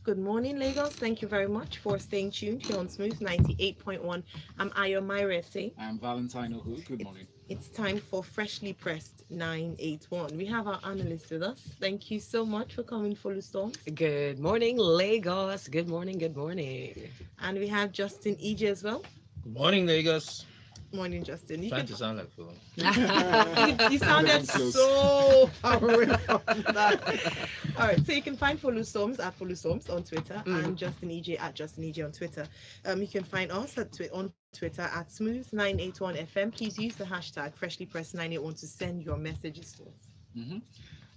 Good morning, Lagos. Thank you very much for staying tuned here on Smooth 98.1. I'm Ayo Mairese. I'm Valentine Ohu. Good It, morning. it's time for Freshly Pressed 981. We have our analyst with us. Thank you so much for coming, Follow Storms. Good morning, Lagos. Good morning. Good morning. And we have Justin EJ as well. Good morning, Lagos. Morning, Justin. Trying to sound like Phil. You Not sounded even close. so far away from that. All right, so you can find Follow Storms at Follow Storms on Twitter and Justin EJ at Justin EJ on Twitter. You can find us on Twitter at Smooth981FM. Please use the hashtag FreshlyPress981 to send your messages to us. hmm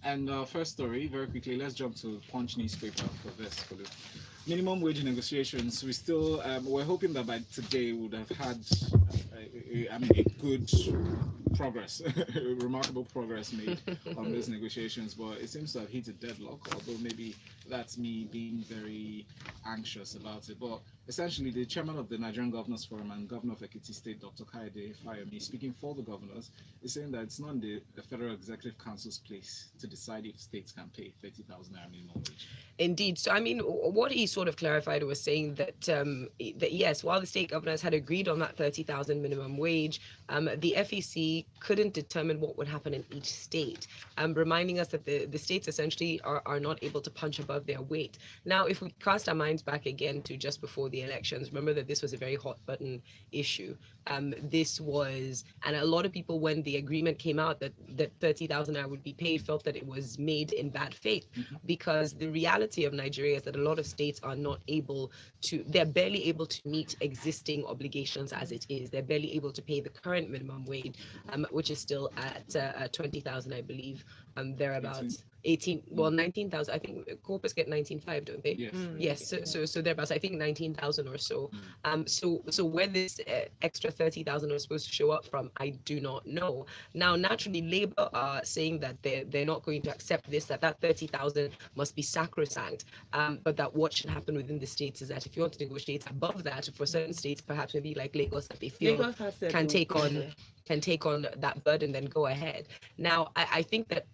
And first story, very quickly, let's jump to Punch newspaper for this. For the minimum wage negotiations, we're hoping that by today we would have had, a good progress, remarkable progress made on these negotiations. But it seems to have hit a deadlock. Although maybe that's me being very anxious about it. But essentially, the chairman of the Nigerian Governors Forum and governor of Ekiti State, Dr. Kaide Fayemi, speaking for the governors, is saying that it's not in the Federal Executive Council's place to decide if states can pay 30,000 naira minimum wage. Indeed. So, I mean, what he sort of clarified was saying that yes, while the state governors had agreed on that 30,000 minimum wage, the FEC couldn't determine what would happen in each state, reminding us that the states essentially are not able to punch above their weight. Now, if we cast our minds back again to just before the elections, remember that this was a very hot button issue. This was, and a lot of people, when the agreement came out that 30,000 naira would be paid, felt that it was made in bad faith, because the reality of Nigeria is that a lot of states are not able to, they're barely able to meet existing obligations as it is. They're barely able to pay the current minimum wage, which is still at 20,000, I believe, thereabouts. 19,000. I think corpus get 19,500, don't they? Yes. Yes. So thereabouts. I think 19,000 or so. So where this extra 30,000 was supposed to show up from, I do not know. Now, naturally, Labour are saying that they're not going to accept this. That 30,000 must be sacrosanct. But that what should happen within the states is that if you want to negotiate above that, for certain states, perhaps maybe like Lagos, that they feel Lagos has said can they'll take go on there. can take on that burden, then go ahead. Now, I think that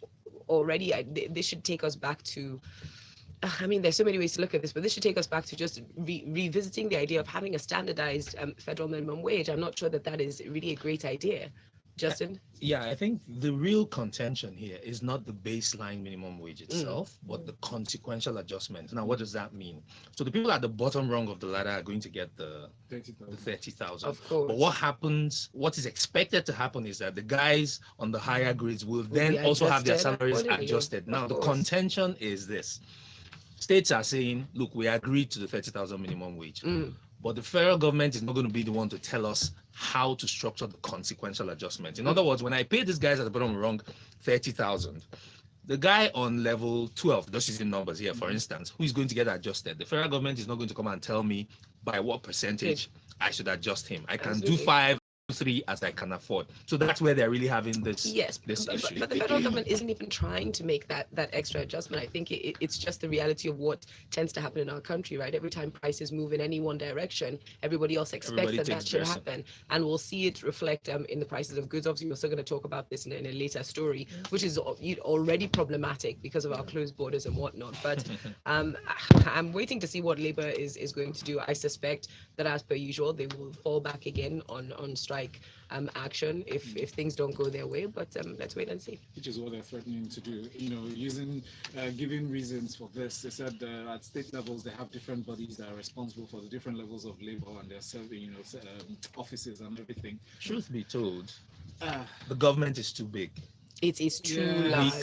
already this should take us back to, I mean, there's so many ways to look at this, but this should take us back to just revisiting the idea of having a standardized federal minimum wage. I'm not sure that is really a great idea. Justin? Yeah, I think the real contention here is not the baseline minimum wage itself, but the consequential adjustment. Now, what does that mean? So the people at the bottom rung of the ladder are going to get the 30,000. Of course. But what is expected to happen is that the guys on the higher grades will then be also have their adjusted salaries accordingly. adjusted. Now, Of the course. contention is this. States are saying, look, we agreed to the 30,000 minimum wage. But the federal government is not going to be the one to tell us how to structure the consequential adjustment. In other words, when I pay these guys at the bottom rung 30,000, the guy on level 12, just using numbers here, for instance, who is going to get adjusted? The federal government is not going to come and tell me by what percentage I should adjust him. I can do Absolutely. 5, 3 as I can afford. So that's where they're really having this But issue. the federal government isn't even trying to make that extra adjustment. I think it's just the reality of what tends to happen in our country, right? Every time prices move in any one direction, everybody else expects Everybody that takes should dressing. happen. And we'll see it reflect in the prices of goods. Obviously, we're still going to talk about this in a later story, which is already problematic because of our closed borders and whatnot. But I'm waiting to see what Labour is going to do. I suspect that, as per usual, they will fall back again on strike action if things don't go their way. But let's wait and see. Which is what they're threatening to do. Giving reasons for this. They said at state levels they have different bodies that are responsible for the different levels of labor and they're serving, offices and everything. Truth be told, Uh, the government is too big. It is too Yeah. We large.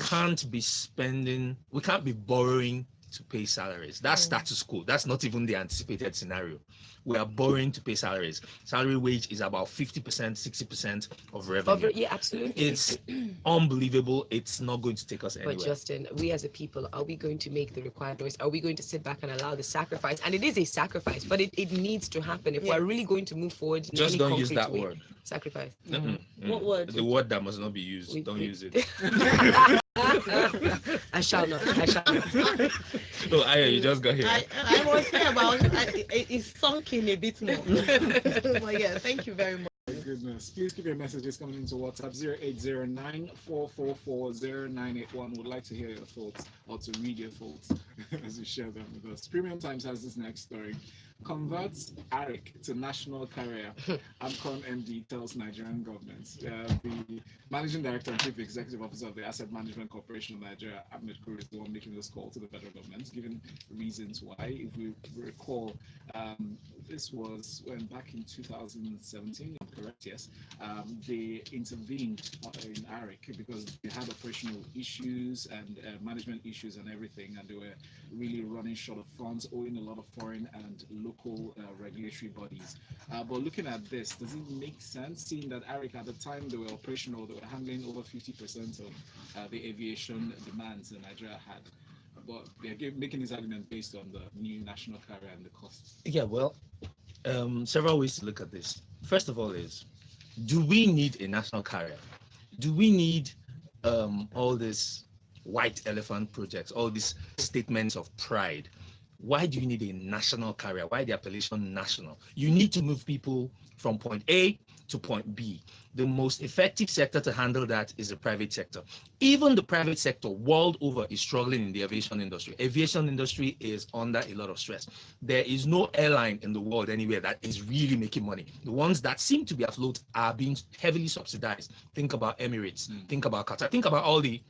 can't be borrowing to pay salaries. That's status quo. That's not even the anticipated scenario. We are borrowing to pay salaries. Salary wage is about 50%, 60% of revenue. Yeah, absolutely. It's unbelievable. It's not going to take us But anywhere. Justin, we as a people, are we going to make the required noise? Are we going to sit back and allow the sacrifice? And it is a sacrifice, but it needs to happen if we're really going to move forward. In Just any don't use concrete that way. word. Sacrifice. What word? The word that must not be used. Don't use it. I shall not. I shall not. Oh, Aya, you just got here. I was here, but it's sunk in a bit more. But yeah, thank you very much. Goodness. Please keep your messages coming into WhatsApp 0809 444 0981. Would like to hear your thoughts or to read your thoughts. as you share them with us. Premium Times has this next story. Converts ARIC to national carrier. AMCON MD tells Nigerian government. The Managing Director and Chief Executive Officer of the Asset Management Corporation of Nigeria, Ahmed Kuru, is the one making this call to the federal government, giving reasons why. If we recall, this was when back in 2017, correct? Yes, they intervened in ARIC because they had operational issues and management issues and everything, and they were really running short of funds, owing a lot of foreign and local regulatory bodies. But looking at this, does it make sense, seeing that ARIC at the time they were operational, they were handling over 50% of the aviation demands that Nigeria had? But they're making this argument based on the new national carrier and the costs. Yeah, well, several ways to look at this. First of all, do we need a national carrier? Do we need all these white elephant projects, all these statements of pride? Why do you need a national carrier? Why the appellation national? You need to move people from point A to point B. The most effective sector to handle that is the private sector. Even the private sector world over is struggling in the aviation industry. Aviation industry is under a lot of stress. There is no airline in the world anywhere that is really making money. The ones that seem to be afloat are being heavily subsidized. Think about Emirates, think about Qatar, think about all the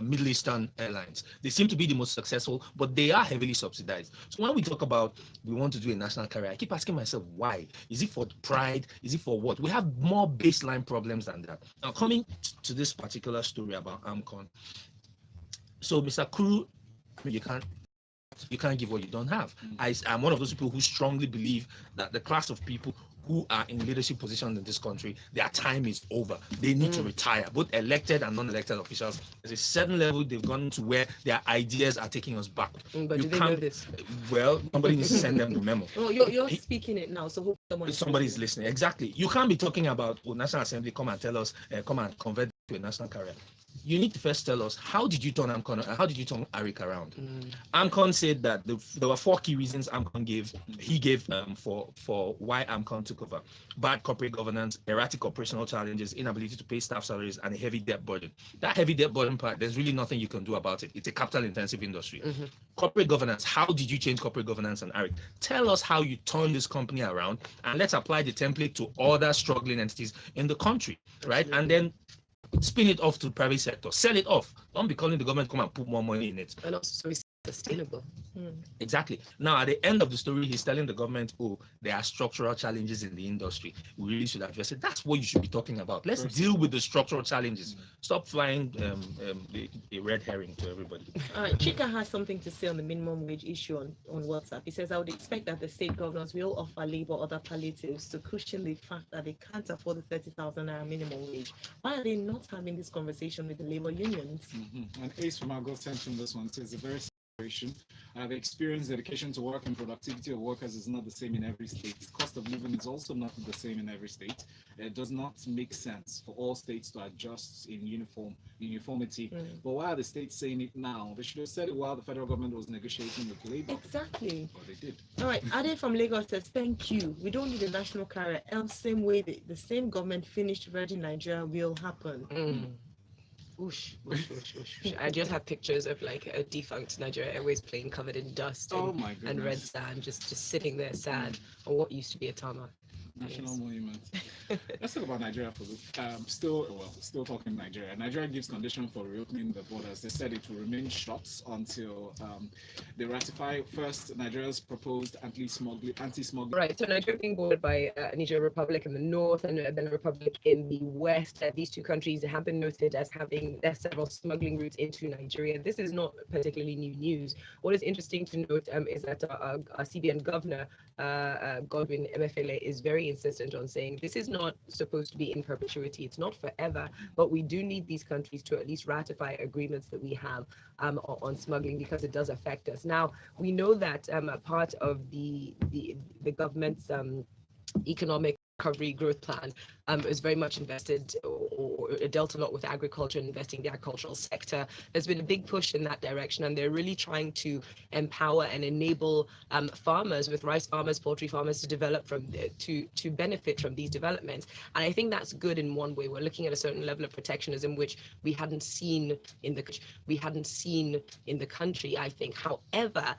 Middle Eastern airlines. They seem to be the most successful, but they are heavily subsidized. So when we talk about we want to do a national carrier, I keep asking myself, why? Is it for pride? Is it for what? We have more baseline problems than that. Now, coming to this particular story about AMCON. So, Mr. Kuru, I mean, you can't give what you don't have. I'm one of those people who strongly believe that the class of people who are in leadership positions in this country, their time is over. They need to retire, both elected and non-elected officials. There's a certain level they've gone to where their ideas are taking us back. But do they know this? Well, somebody needs to send them the memo. Well, you're speaking it now, so hope somebody's listening. Exactly. You can't be talking about National Assembly come and tell us, come and convert to a national carrier. You need to first tell us, how did you turn AMCON, how did you turn ARIC around? AMCON said that there were 4 key reasons AMCON gave for why AMCON took over: bad corporate governance, erratic operational challenges, inability to pay staff salaries, and a heavy debt burden. That heavy debt burden part, there's really nothing you can do about it. It's a capital intensive industry. Corporate governance, how did you change corporate governance on ARIC? Tell us how you turned this company around, and let's apply the template to other struggling entities in the country, right? And then spin it off to the private sector, sell it off. Don't be calling the government to come and put more money in it. And also, so it's sustainable. Exactly. Now, at the end of the story, he's telling the government, oh, there are structural challenges in the industry. We really should address it. That's what you should be talking about. Let's deal with the structural challenges. Stop flying the red herring to everybody. All right, Chika has something to say on the minimum wage issue on WhatsApp. He says, I would expect that the state governors will offer labor other palliatives to cushion the fact that they can't afford the 30,000 naira minimum wage. Why are they not having this conversation with the labor unions? And Ace from our God sent from this one says, a very the experience, dedication to work, and productivity of workers is not the same in every state. Cost of living is also not the same in every state. It does not make sense for all states to adjust in uniformity. But why are the states saying it now? They should have said it while the federal government was negotiating with labor. Exactly. But they did. All right, Ade from Lagos says, thank you. We don't need a national carrier. Else, same way the same government finished Virgin Nigeria will happen. Whoosh, whoosh, whoosh, whoosh. I just have pictures of like a defunct Nigeria Airways plane covered in dust and red sand, just sitting there sad on what used to be a tarmac. National monument. Let's talk about Nigeria for still talking Nigeria. Nigeria gives condition for reopening the borders. They said it will remain shut until they ratify first Nigeria's proposed anti-smuggling. Right. So Nigeria being bordered by Niger Republic in the north and then a republic in the west. These two countries have been noted as having several smuggling routes into Nigeria. This is not particularly new news. What is interesting to note is that our CBN governor, Godwin Emefiele, is very insistent on saying this is not supposed to be in perpetuity. It's not forever, but we do need these countries to at least ratify agreements that we have on smuggling, because it does affect us. Now, we know that part of the government's economic recovery growth plan is very much invested or dealt a lot with agriculture and investing in the agricultural sector. There's been a big push in that direction, and they're really trying to empower and enable farmers, with rice farmers, poultry farmers, to develop to benefit from these developments. And I think that's good in one way. We're looking at a certain level of protectionism which we hadn't seen in the country, I think. However,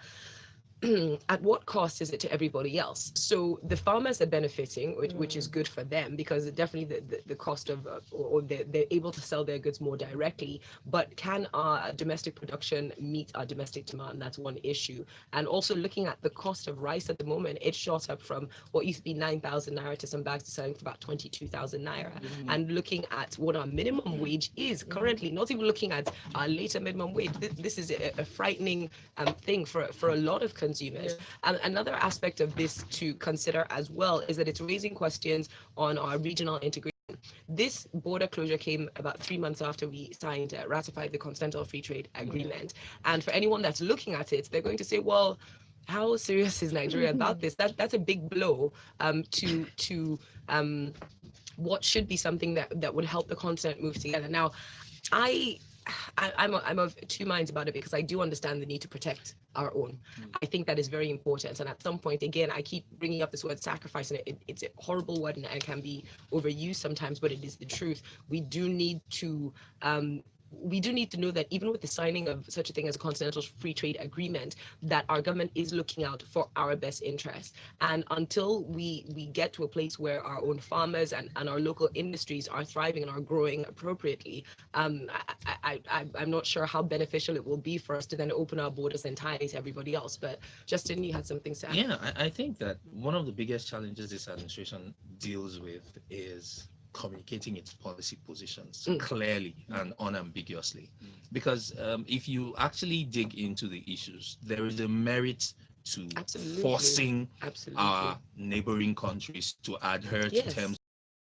at what cost is it to everybody else? So the farmers are benefiting, which is good for them, because definitely the cost of or they're able to sell their goods more directly. But can our domestic production meet our domestic demand? That's one issue. And also looking at the cost of rice at the moment, it shot up from what used to be 9,000 naira to some bags to selling for about 22,000 naira. And looking at what our minimum wage is currently, not even looking at our later minimum wage, this is a frightening thing for a lot of consumers. Another aspect of this to consider as well is that it's raising questions on our regional integration. This border closure came about 3 months after we ratified the Continental Free Trade Agreement. And for anyone that's looking at it, they're going to say, well, how serious is Nigeria about this? That's a big blow to what should be something that would help the continent move together. Now, I'm of two minds about it, because I do understand the need to protect our own. I think that is very important. And at some point, again, I keep bringing up this word sacrifice, and it's a horrible word and it can be overused sometimes, but it is the truth. We do need to know that even with the signing of such a thing as a Continental Free Trade Agreement, that our government is looking out for our best interests. And until we get to a place where our own farmers and our local industries are thriving and are growing appropriately, I'm not sure how beneficial it will be for us to then open our borders entirely to everybody else. But Justin, you had something to add. Yeah, I think that one of the biggest challenges this administration deals with is communicating its policy positions clearly and unambiguously. Because if you actually dig into the issues, there is a merit to forcing our neighboring countries to adhere to terms.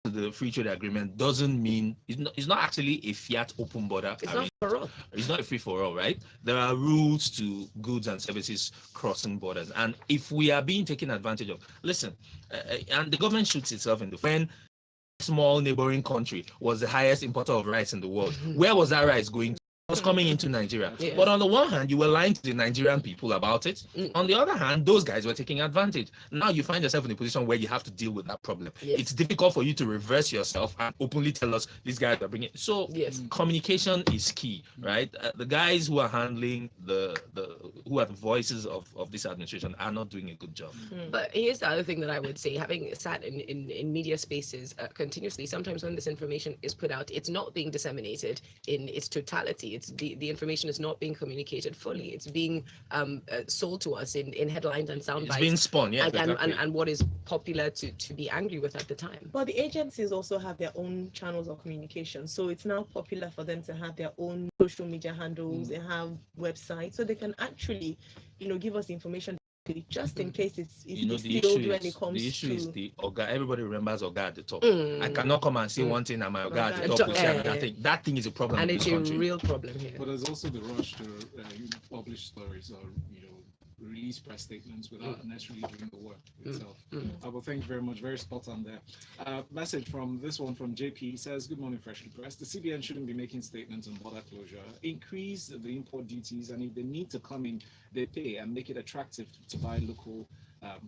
The free trade agreement doesn't mean it's not actually a fiat open border. It's not for all. It's not a free for all, right? There are rules to goods and services crossing borders, and if we are being taken advantage of, listen, and the government shoots itself in the foot. When small neighboring country was the highest importer of rice in the world, where was that rice going to? Was coming into Nigeria. Yes. But on the one hand, you were lying to the Nigerian people about it. On the other hand, those guys were taking advantage. Now you find yourself in a position where you have to deal with that problem. Yes. It's difficult for you to reverse yourself and openly tell us these guys are bringing. So communication is key, right? The guys who are handling who are the voices of this administration are not doing a good job. But here's the other thing that I would say, having sat in media spaces continuously, sometimes when this information is put out, it's not being disseminated in its totality. It's the information is not being communicated fully. It's being sold to us in headlines and sound bites. It's being spun, yeah. And what is popular to be angry with at the time. But the agencies also have their own channels of communication. So it's now popular for them to have their own social media handles, they have websites, so they can actually, give us information just in case it's distilled when it comes to... The issue is everybody remembers Oga at the top. I cannot come and say one thing and my Oga at the top will say another thing. That thing is a problem and in it's this country. a real problem here. But there's also the rush to publish stories or release press statements without necessarily doing the work itself. Well, thank you very much. Very spot on there. Message from this one from JP says, good morning, Freshly Pressed. The CBN shouldn't be making statements on border closure. Increase the import duties, and if they need to come in, they pay, and make it attractive to buy local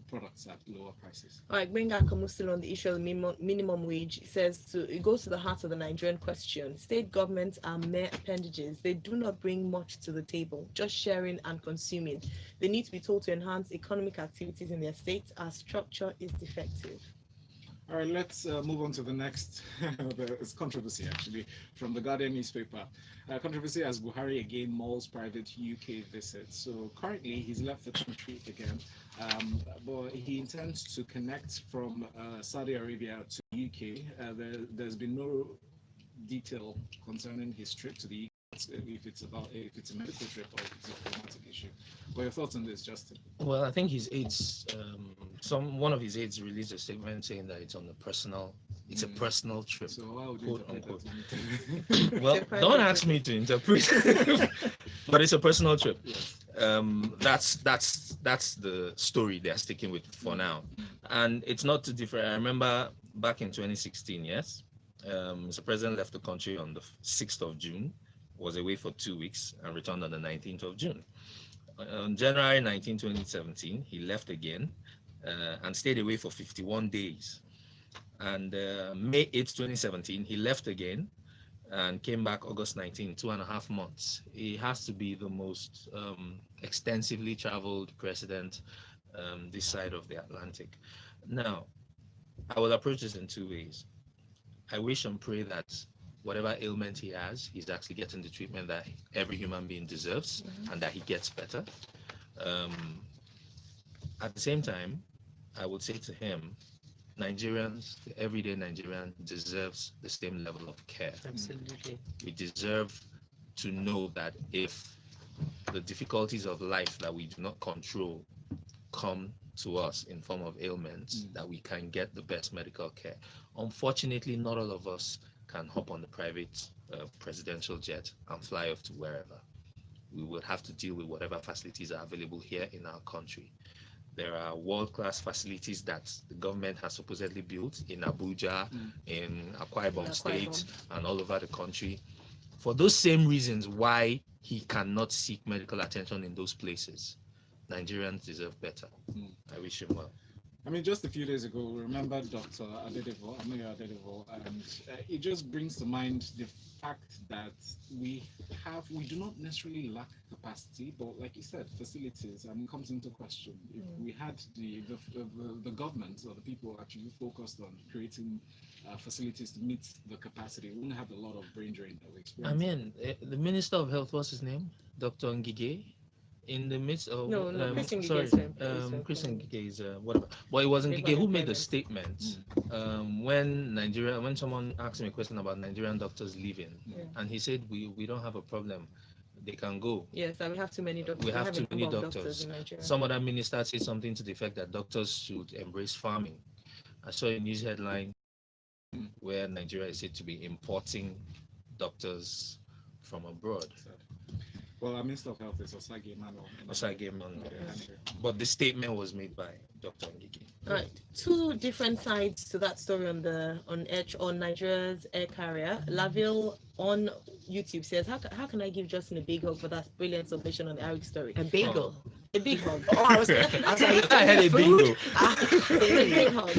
products at lower prices. All right, Benga Kamu still on the issue of minimum wage. It goes to the heart of the Nigerian question. State governments are mere appendages. They do not bring much to the table, just sharing and consuming. They need to be told to enhance economic activities in their states. Our structure is defective. All right, let's move on to the next. It's controversy, actually, from the Guardian newspaper. Controversy as Buhari again mulls private UK visits. So currently he's left the country again, but he intends to connect from Saudi Arabia to the UK. There's been no detail concerning his trip to the UK. If it's a medical trip or if it's a diplomatic issue. What are your thoughts on this, Justin? Well, I think his aides, one of his aides released a statement saying that it's a personal trip. So how would you interpret that? Well, don't ask me to interpret, but it's a personal trip. Yes. That's the story they're sticking with for now, and it's not too different. I remember back in 2016, yes. Mr. President left the country on the 6th of June, was away for 2 weeks, and returned on the 19th of June. On January 19, 2017, he left again and stayed away for 51 days. And May 8, 2017, he left again and came back August 19, 2.5 months. He has to be the most extensively traveled president this side of the Atlantic. Now, I will approach this in 2 ways. I wish and pray that whatever ailment he has, he's actually getting the treatment that every human being deserves, and that he gets better. At the same time, I would say to him, Nigerians, the everyday Nigerian deserves the same level of care. Absolutely. We deserve to know that if the difficulties of life that we do not control come to us in form of ailments, that we can get the best medical care. Unfortunately, not all of us can hop on the private presidential jet and fly off to wherever. We will have to deal with whatever facilities are available here in our country. There are world-class facilities that the government has supposedly built in Abuja, in Akwa Ibom State, and all over the country. For those same reasons why he cannot seek medical attention in those places, Nigerians deserve better. I wish him well. I mean, just a few days ago, we remember Dr. Adedevo, Ameyo Adedevo, and it just brings to mind the fact that we do not necessarily lack capacity, but like you said, facilities, and it comes into question. If we had the government or the people actually focused on creating facilities to meet the capacity, we wouldn't have a lot of brain drain that we experience. I mean, the Minister of Health, what's his name? Dr. Ngige? In the midst of Chris Ngige is whatever. But it was Ngige who made the statement when someone asked him a question about Nigerian doctors leaving, and he said we don't have a problem. They can go. Yes, and we have too many doctors. We have too many doctors. In Nigeria. Some other minister said something to the effect that doctors should embrace farming. I saw a news headline where Nigeria is said to be importing doctors from abroad. Well, our Minister of Health is Osage Emmanuel. But the statement was made by Dr. Ngige. Right, two different sides to that story on Nigeria's air carrier. Laville on YouTube says, how can I give Justin a big hug for that brilliant submission on the Eric story? A bagel. A big hug. Oh, I was like, I had a bagel. A big hug.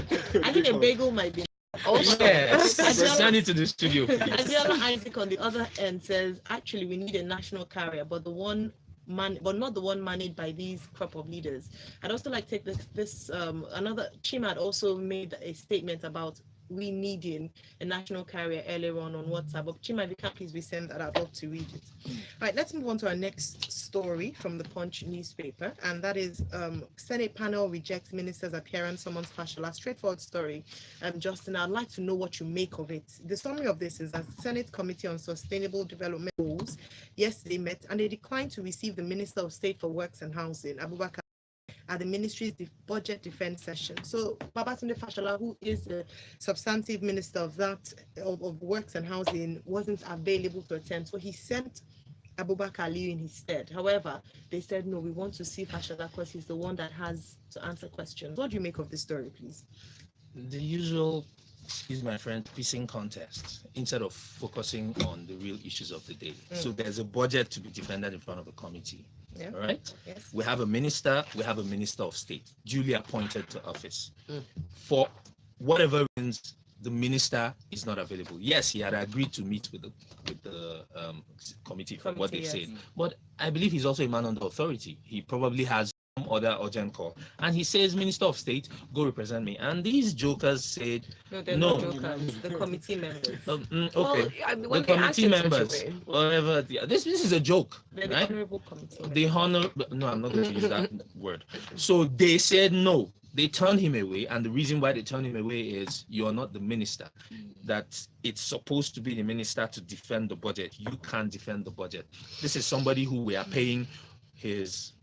I think a bagel might be. Oh yes, send it to the studio, please. Adiola Isaac on the other end says, actually, we need a national carrier, but not the one managed by these crop of leaders. I'd also like to take this another. Chima had also made a statement about we needing a national carrier earlier on WhatsApp. But Chima, if you can please resend that, I'd love to read it. Right, let's move on to our next story from the Punch newspaper, and that is Senate panel rejects minister's appearance, summons Fashola. Straightforward story. Justin, I'd like to know what you make of it. The summary of this is that the Senate Committee on Sustainable Development Goals yesterday met, and they declined to receive the Minister of State for Works and Housing, Abubakar, at the ministry's budget defense session. So Babatunde Fashola, who is the substantive minister of Works and Housing, wasn't available to attend. So he sent Abubakar Aliyu in his stead. However, they said, no, we want to see Fashola because he's the one that has to answer questions. What do you make of this story, please? The usual, excuse my friend, pissing contest instead of focusing on the real issues of the day. So there's a budget to be defended in front of a committee. Yeah. All right. Yes. We have a minister of state duly appointed to office. For whatever reasons, the minister is not available. Yes, he had agreed to meet with the committee from what they said, but I believe he's also a man under authority. He probably has some other urgent call, and he says, Minister of State, go represent me. And these jokers said, no, they're not jokers, the committee members. Okay, well, I mean, the committee members, whatever. This is a joke. They're right? the honorable committee. The honor. No, I'm not going to use that word. So they said no. They turned him away, and the reason why they turned him away is you are not the minister. That it's supposed to be the minister to defend the budget. You can't defend the budget. This is somebody who we are paying his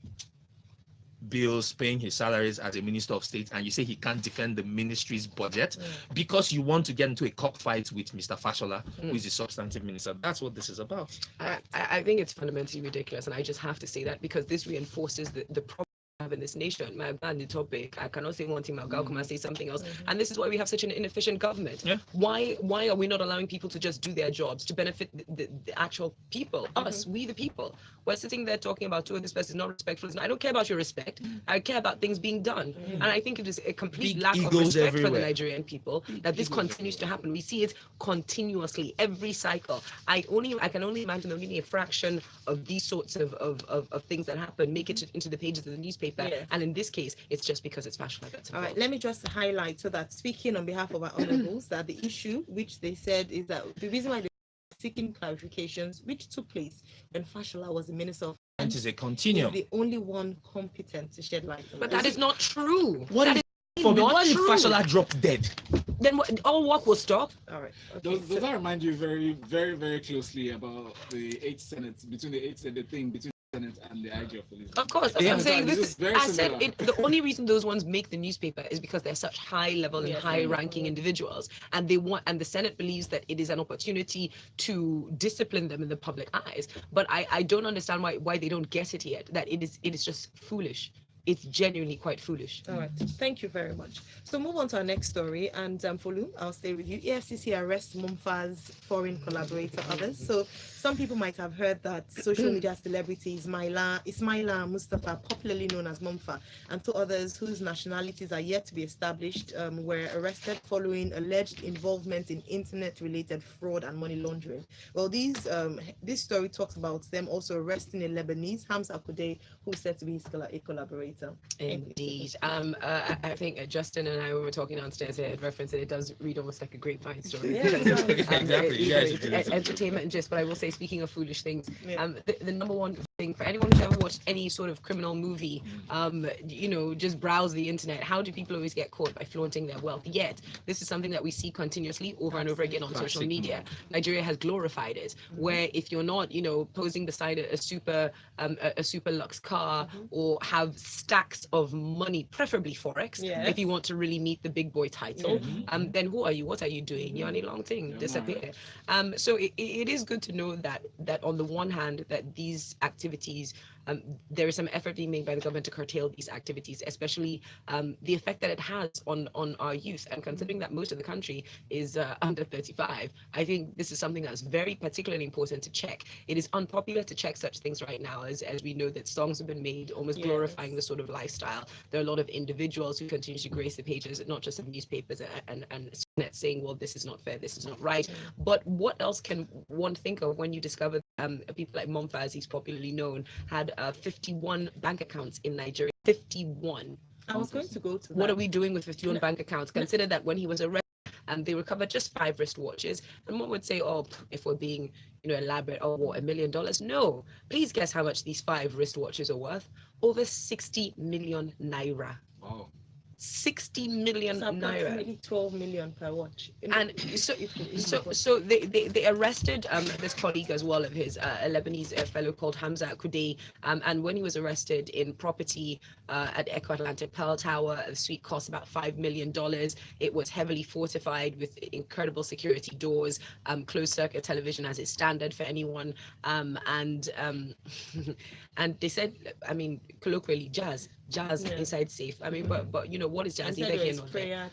bills, paying his salaries as a minister of state, and you say he can't defend the ministry's budget because you want to get into a cockfight with Mr. Fashola, who is the substantive minister. That's what this is about. I think it's fundamentally ridiculous, and I just have to say that because this reinforces the problem have in this nation. My bad the topic. I cannot say one thing, my girl come and say something else. And this is why we have such an inefficient government. Yeah. Why are we not allowing people to just do their jobs to benefit the actual people, us, we the people? We're sitting there talking about, oh, this person is not respectful. I don't care about your respect. I care about things being done. And I think it is a complete Big lack of egos respect for the everywhere. Nigerian people that this continues to happen. We see it continuously, every cycle. I can only imagine that only a fraction of these sorts of things that happen make it into the pages of the newspaper. Yes. And in this case, it's just because it's fashion that's All right, involved. let me just highlight so that speaking on behalf of our honorables, that the issue which they said is that the reason why they're seeking clarifications, which took place when Fashola was the Minister of It Finance, is a is continuum. the only one competent to shed light on But this. that is not true. What That if, is for me, not what if true. Fashola dropped dead? Then all work will stop. All right. Okay. Does that remind you very, very, very closely about the 8th Senate, between the 8th and the thing between the Senate and the IG of police? Of course, that's Yeah. what I'm saying. This This is is, very I said similar. the only reason those ones make the newspaper is because they're such high level and Yes, high I know. ranking individuals, and the Senate believes that it is an opportunity to discipline them in the public eyes. But I don't understand why they don't get it yet. That it is just foolish. It's genuinely quite foolish. All right. Thank you very much. So move on to our next story. And Folu, I'll stay with you. EFCC arrests Mumfa's foreign collaborator, others. So some people might have heard that social media celebrity Ismaila Mustafa, popularly known as Mumfa, and two others whose nationalities are yet to be established, were arrested following alleged involvement in internet-related fraud and money laundering. Well, this story talks about them also arresting a Lebanese, Hamza Akudei, who's said to be a collaborator. Indeed. I think Justin and I, when we were talking downstairs, had referenced it. It does read almost like a grapevine story. Yeah, it does. Exactly. Yeah, it's It's entertainment and gist. But I will say, speaking of foolish things, Yeah. the number one thing for anyone who's ever watched any sort of criminal movie, just browse the internet. How do people always get caught by flaunting their wealth? Yet this is something that we see continuously over and over again on social Classic. media. Nigeria has glorified it, where if you're not, posing beside a super lux car or have stacks of money, preferably forex, Yes. if you want to really meet the big boy title, then who are you? What are you doing? You're on a long thing, Yeah, disappear. So it is good to know that on the one hand that these activities, there is some effort being made by the government to curtail these activities, especially the effect that it has on our youth. And considering that most of the country is under 35, I think this is something that's very particularly important to check. It is unpopular to check such things right now, as we know that songs have been made almost Yes. glorifying the sort of lifestyle. There are a lot of individuals who continue to grace the pages, not just of newspapers and saying, well, this is not fair, this is not right. But what else can one think of when you discover people like Momfa, as he's popularly known, had 51 bank accounts in Nigeria? 51. I was going to go to that. What are we doing with 51 bank accounts? Consider that when he was arrested, they recovered just 5 wristwatches. And one would say, oh, if we're being, elaborate, oh, what, $1 million? No. Please guess how much these 5 wristwatches are worth? Over 60 million naira. Wow. 60 million It's naira. approximately 12 million per watch. And so they arrested this colleague as well of his, a Lebanese fellow called Hamza Akudei, and when he was arrested in property at Echo Atlantic Pearl Tower, the suite cost about $5 million. It was heavily fortified with incredible security doors, closed circuit television as is standard for anyone, and and they said, I mean, colloquially, jazz Yeah. inside safe. I mean, but what is I jazz? said Either there here is nor there.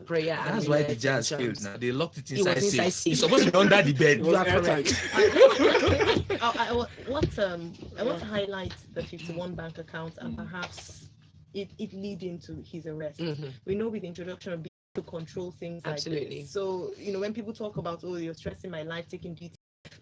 prayer. That's That's why the jazz failed. Now they locked it inside inside safe. safe. It's supposed to be under the bed. It was are correct. airtight. I want to highlight the 51 bank accounts and perhaps it leading to his arrest. Mhm. We know with the introduction of to control things Absolutely. like this. So, when people talk about, oh, you're stressing my life, taking duty.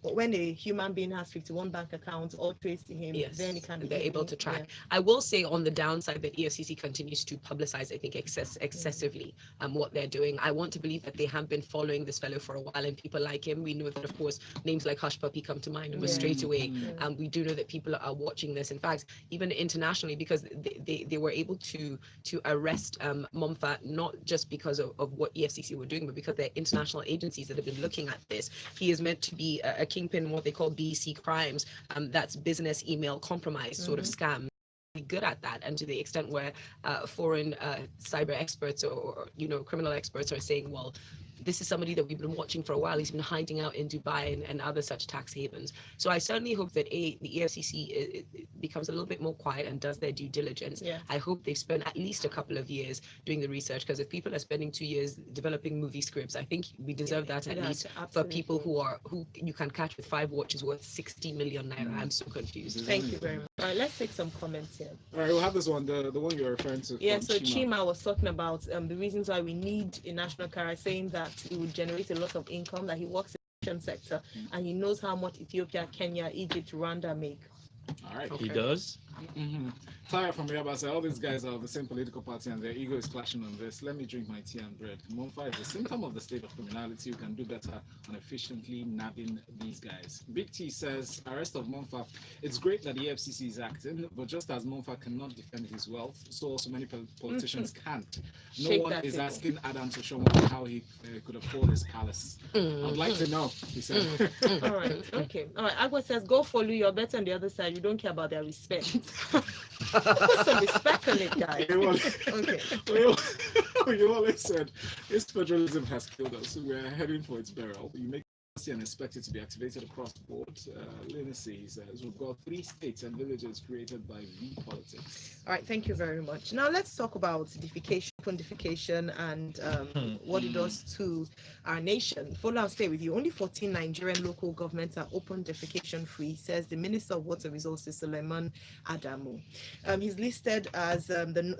But when a human being has 51 bank accounts all traced to him, Yes, then it can be they're able to easily- track. I will say on the downside that EFCC continues to publicize, I think, excessively what they're doing. I want to believe that they have been following this fellow for a while, and people like him. We know that, of course, names like Hush Puppy come to mind almost Yeah. straight away. Yeah. We do know that people are watching this. In fact, even internationally, because they were able to arrest Momfa not just because of what EFCC were doing, but because they're international agencies that have been looking at this. He is meant to be a kingpin in what they call BC crimes. That's business email compromise sort of scam. Good at that, and to the extent where foreign cyber experts or criminal experts are saying, well, this is somebody that we've been watching for a while. He's been hiding out in Dubai and other such tax havens. So I certainly hope that the EFCC becomes a little bit more quiet and does their due diligence. Yeah. I hope they've spent at least a couple of years doing the research, because if people are spending 2 years developing movie scripts, I think we deserve that at least for people who you can catch with 5 watches worth 60 million naira. I'm so confused. Thank you very much. All right, let's take some comments here. All right, we'll have this one, the one you're referring to. Yeah, from so Chima was talking about the reasons why we need a national carrier, saying that it would generate a lot of income, that he works in the sector, and he knows how much Ethiopia, Kenya, Egypt, Rwanda make. All right. He does. Mm-hmm. Tara from Yaba said, all these guys are of the same political party and their ego is clashing on this. Let me drink my tea and bread. Monfa is a symptom of the state of criminality. You can do better on efficiently nabbing these guys. Big T says, arrest of Monfa. It's great that the FCC is acting, but just as Monfa cannot defend his wealth, so also many politicians can't. No Shake one that is table. asking Adam to show how he could afford his palace. I'd like to know, he said. All right, okay. All right, Agua says, go follow, you're better on the other side. You don't care about their respect. Put some respect on it, guys. Okay. You always said, this federalism has killed us. We're heading for its burial. You make and expect it to be activated across the board. Lunacy says, we've got 3 states and villages created by V politics. All right, thank you very much. Now let's talk about defecation, and what it does to our nation. Follow, I'll stay with you. Only 14 Nigerian local governments are open defecation free, says the Minister of Water Resources, Suleiman Adamu. He's listed as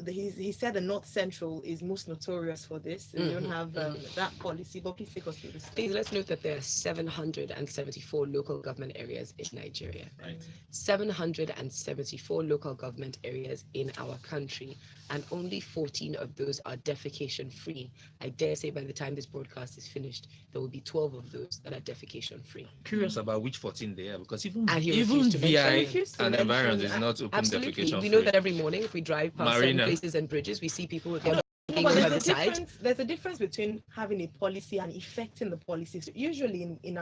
he said the North Central is most notorious for this. They don't have that policy, but please take us through this. Please, let's note that there are 774 local government areas in Nigeria. Right. 774 local government areas in our country, and only 14 of those are defecation free. I dare say by the time this broadcast is finished, there will be 12 of those that are defecation free. Curious about which 14 they are, because even he refused to VI mention and environment is not open Absolutely. defecation We know free. that every morning if we drive past certain Marina. places and bridges, we see people with their But on the side. there's a difference between having a policy and effecting the policy. So usually in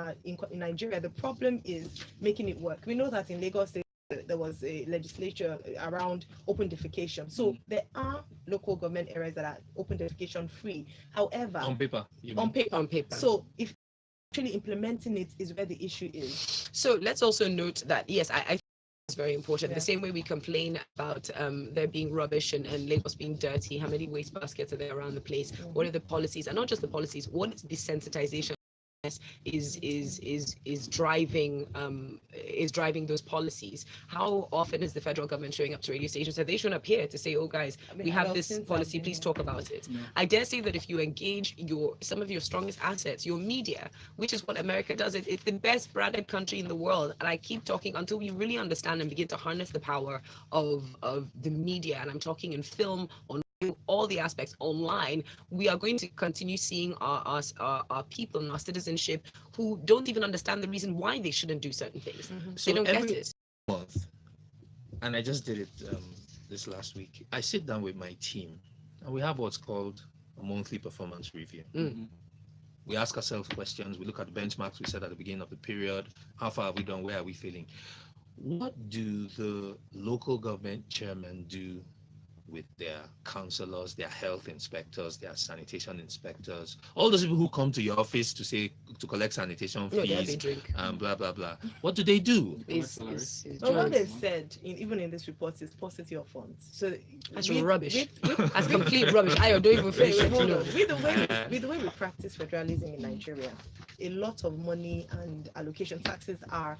Nigeria, the problem is making it work. We know that in Lagos there was a legislature around open defecation. So there are local government areas that are open defecation free. However, On paper. You on mean? paper. So if actually implementing it is where the issue is. So let's also note that, yes, I think it's very important. Yeah. The same way we complain about there being rubbish and Lagos being dirty, how many waste baskets are there around the place? What are the policies? And not just the policies, what is the sensitization is driving those policies? How often is the federal government showing up to radio stations? Are they showing up here to say, oh guys, we have this policy, please talk about it? No. I dare say that if you engage some of your strongest assets, your media, which is what America does, it's the best branded country in the world. And I keep talking until we really understand and begin to harness the power of the media. And I'm talking in film, on all the aspects online, we are going to continue seeing our people and our citizenship who don't even understand the reason why they shouldn't do certain things. So They don't get every it. month, and I just did it this last week, I sit down with my team and we have what's called a monthly performance review. We ask ourselves questions, we look at the benchmarks we set at the beginning of the period, how far have we done, where are we feeling? What do the local government chairmen do with their councillors, their health inspectors, their sanitation inspectors, all those people who come to your office to collect sanitation No, they fees, drink. blah blah blah. What do they do? Is But what drugs. they've said, even in this report, is paucity of funds. So That's with- rubbish. with- That's complete rubbish. I don't even Wait, finish wait, it. hold No. on. With the way we practice federalism in Nigeria, a lot of money and allocation taxes are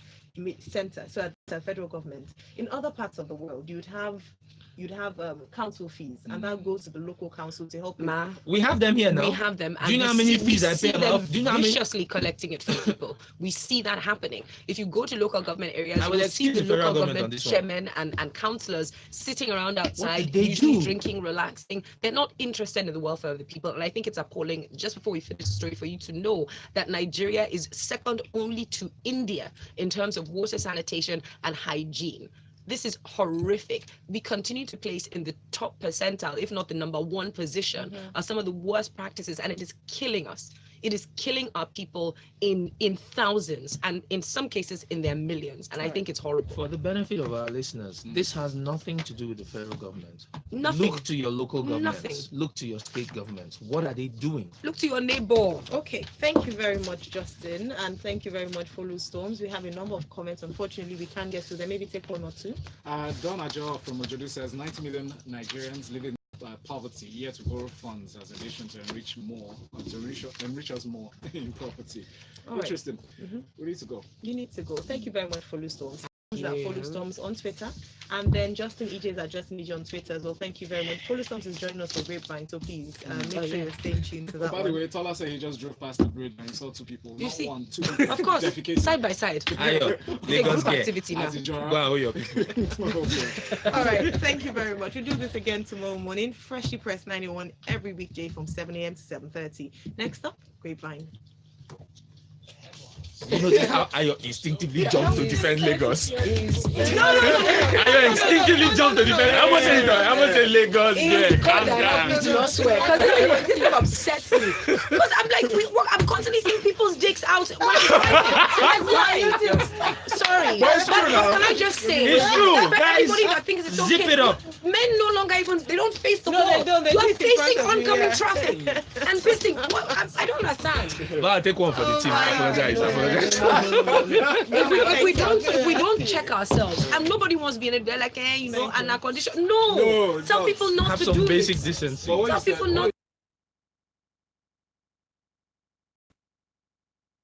centered. So at the federal government, in other parts of the world, you'd have council fees, and that goes to the local council to help. Ma, We have them here now. we have them. Do you know how many fees I pay them off? Do you know how many? viciously collecting it from people? We see that happening. If you go to local government areas, I you will will see excuse the the federal local government on government this one. chairmen and councillors sitting around outside, they usually do? drinking, relaxing. They're not interested in the welfare of the people. And I think it's appalling, just before we finish the story, for you to know that Nigeria is second only to India in terms of water, sanitation, and hygiene. This is horrific. We continue to place in the top percentile, if not the number 1 position, of some of the worst practices, and it is killing us. it is killing our people in thousands, and in some cases in their millions. And I think it's horrible. For the benefit of our listeners, this has nothing to do with the federal government. Nothing. Look to your local governments. Nothing. Look to your state governments. What are they doing? Look to your neighbor. Okay, thank you very much, Justin, and thank you very much for Lou Storms. We have a number of comments. Unfortunately, we can't get to them. Maybe take one or two. Don Ajo from Ojodu says 90 million Nigerians live in poverty, yet to borrow funds as a nation to enrich us more in property. All right. Interesting. We need to go. You need to go. Thank you very much for Lou Storms. Yeah. At Follow Storms on Twitter, and then Justin EJ is at Justin EJ on Twitter as well. Thank you very much. Follow Storms is joining us for Grapevine, so please make sure you're staying tuned to that. By the way, Tola said he just drove past the bridge and he saw two people. You Not see? one, two people. Of course, defecating. side by side. Ayo, It's a Lagos group girl. activity now. As in Jora. Go and hold your people. Okay. All right, thank you very much. We'll do this again tomorrow morning. Freshly Pressed 91 every weekday from 7 a.m. to 7:30. Next up, Grapevine. You know how Ayo instinctively jumped to defend Lagos? No. Ayo instinctively jumped to defend. I must say it. I must say Lagos. Yeah, calm down. Do not swear, because this thing upsets me. Because I'm like, I'm constantly seeing people's dicks out. Sorry, but can I just say? It's true, For guys. everybody that thinks it's okay, Zip it up. Men no longer they don't face the No, wall. they don't. They You are face in front facing of you, oncoming yeah. traffic and facing. I don't understand. But I'll take one for the team. I apologize. If we don't check ourselves, and nobody wants to be in it, they're like, and our condition. No, No, tell no. people not Have to some do basic this. decency. But what Tell you said- people not